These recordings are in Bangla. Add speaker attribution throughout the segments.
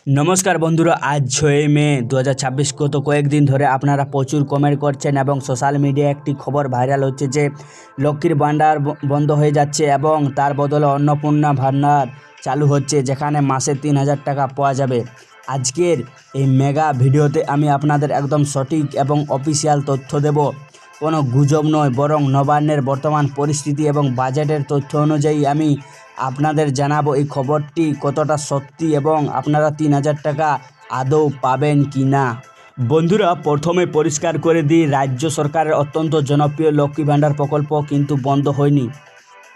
Speaker 1: নমস্কার বন্ধুরা, আজ 6 মে 2026। গত কয়েকদিন ধরে আপনারা প্রচুর কমেন্ট করছেন এবং সোশ্যাল মিডিয়ায় একটি খবর ভাইরাল হচ্ছে যে লক্ষ্মীর ভাণ্ডার বন্ধ হয়ে যাচ্ছে এবং তার বদলে অন্নপূর্ণা ভাণ্ডার চালু হচ্ছে, যেখানে মাসে 3000 টাকা পাওয়া যাবে। আজকের এই মেগা ভিডিওতে আমি আপনাদের একদম সঠিক এবং অফিসিয়াল তথ্য দেব। কোনো গুজব নয়, বরং নবান্নের বর্তমান পরিস্থিতি এবং বাজেটের তথ্য অনুযায়ী আমি আপনাদের জানাবো এই খবরটি কতটা সত্যি এবং আপনারা 3000 টাকা আদৌ পাবেন কি না। বন্ধুরা, প্রথমে পরিষ্কার করে দিই, রাজ্য সরকারের অত্যন্ত জনপ্রিয় লক্ষ্মী ভাণ্ডার প্রকল্প কিন্তু বন্ধ হয়নি।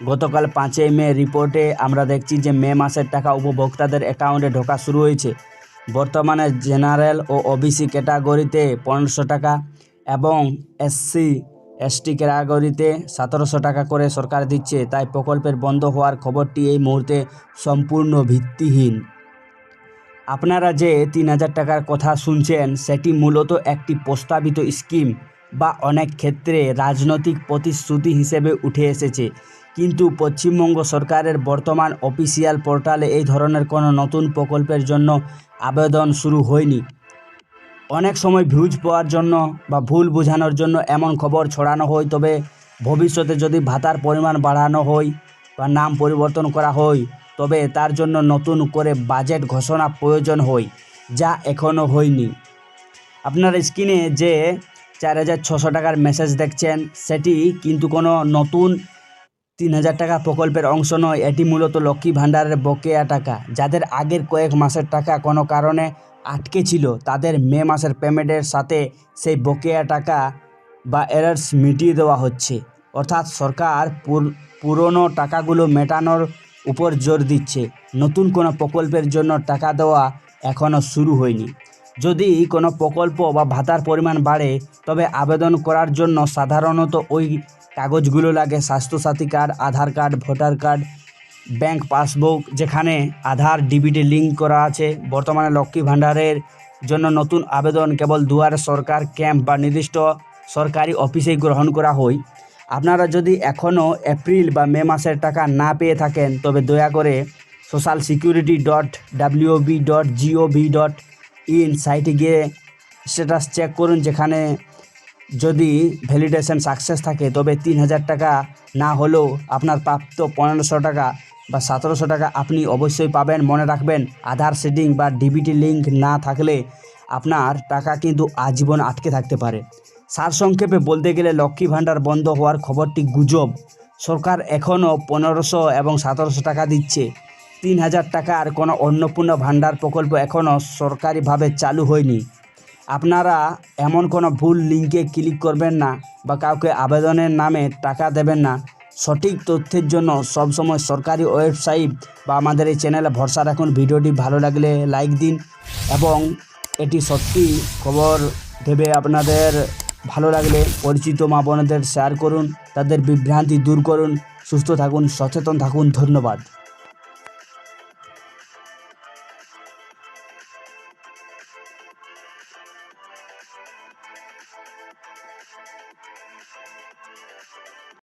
Speaker 1: গতকাল 5 মে রিপোর্টে আমরা দেখছি যে মে মাসের টাকা উপভোক্তাদের অ্যাকাউন্টে ঢোকা শুরু হয়েছে। বর্তমানে জেনারেল ও ওবিসি ক্যাটাগরিতে 1500 টাকা এবং এসসি এসটি ক্যাটাগরিতে 1700 টাকা করে সরকার দিচ্ছে। তাই প্রকল্পের বন্ধ হওয়ার খবরটি এই মুহূর্তে সম্পূর্ণ ভিত্তিহীন। আপনারা যে 3000 টাকার কথা শুনছেন, সেটি মূলত একটি প্রস্তাবিত স্কিম বা অনেক ক্ষেত্রে রাজনৈতিক প্রতিশ্রুতি হিসেবে উঠে এসেছে, কিন্তু পশ্চিমবঙ্গ সরকারের বর্তমান অফিসিয়াল পোর্টালে এই ধরনের কোনো নতুন প্রকল্পের জন্য আবেদন শুরু হয়নি। অনেক সময় ভিউজ পাওয়ার জন্য বা ভুল বোঝানোর জন্য এমন খবর ছড়ানো হয়, তবে ভবিষ্যতে যদি ভাতার পরিমাণ বাড়ানো হয় বা নাম পরিবর্তন করা হয়, তবে তার জন্য নতুন করে বাজেট ঘোষণা প্রয়োজন হয়, যা এখনও হয়নি। আপনার স্ক্রিনে যে 4600 টাকার মেসেজ দেখছেন, সেটি কিন্তু কোনো নতুন 3000 টাকা প্রকল্পের অংশ নয়। এটি মূলত লক্ষ্মী ভাণ্ডারের বকেয়া টাকা। যাদের আগের কয়েক মাসের টাকা কোনো কারণে আটকে ছিল, তাদের মে মাসের পেমেন্টের সাথে সেই বকেয়া টাকা বা এরার্স মিটিয়ে দেওয়া হচ্ছে। অর্থাৎ সরকার পুরনো টাকাগুলো মেটানোর উপর জোর দিচ্ছে। নতুন কোনো প্রকল্পের জন্য টাকা দেওয়া এখনও শুরু হয়নি। যদি কোনো প্রকল্প বা ভাতার পরিমাণ বাড়ে, তবে আবেদন করার জন্য সাধারণত ওই কাগজগুলো লাগে: Swasthya Sathi card, Aadhaar card, voter card, bank passbook, যেখানে আধার ডিবিটি লিঙ্ক করা আছে। বর্তমানে লক্ষ্মী ভাণ্ডারের জন্য নতুন আবেদন কেবল দুয়ারে সরকার ক্যাম্প বা নির্দিষ্ট সরকারি অফিসেই গ্রহণ করা হয়। আপনারা যদি এখনও এপ্রিল বা মে মাসের টাকা না পেয়ে থাকেন, তবে দয়া করে socialsecurity.wb.gov.in সাইটে গিয়ে স্ট্যাটাস চেক করুন। যেখানে যদি ভ্যালিডেশন সাকসেস থাকে, তবে 3000 টাকা না হলেও আপনার প্রাপ্ত 1500 টাকা বা 1700 টাকা আপনি অবশ্যই পাবেন। মনে রাখবেন, আধার সেটিং বা ডিবিটি লিঙ্ক না থাকলে আপনার টাকা কিন্তু আজীবন আটকে থাকতে পারে। সারসংক্ষেপে বলতে গেলে, লক্ষ্মী ভাণ্ডার বন্ধ হওয়ার খবরটি গুজব। সরকার এখনও 1500 এবং 1700 টাকা দিচ্ছে। 3000 টাকার কোনো অন্নপূর্ণা ভাণ্ডার প্রকল্প এখনও সরকারিভাবে চালু হয়নি। আপনারা এমন কোনো ভুল লিঙ্কে ক্লিক করবেন না বা কাউকে আবেদনের নামে টাকা দেবেন না। সঠিক তথ্যের জন্য সবসময় সরকারি ওয়েবসাইট বা আমাদের এই চ্যানেলে ভরসা রাখুন। ভিডিওটি ভালো লাগলে লাইক দিন এবং এটি সত্যি খবর ভেবে আপনাদের ভালো লাগলে পরিচিত মা বোনদের শেয়ার করুন। তাদের বিভ্রান্তি দূর করুন। সুস্থ থাকুন, সচেতন থাকুন। ধন্যবাদ।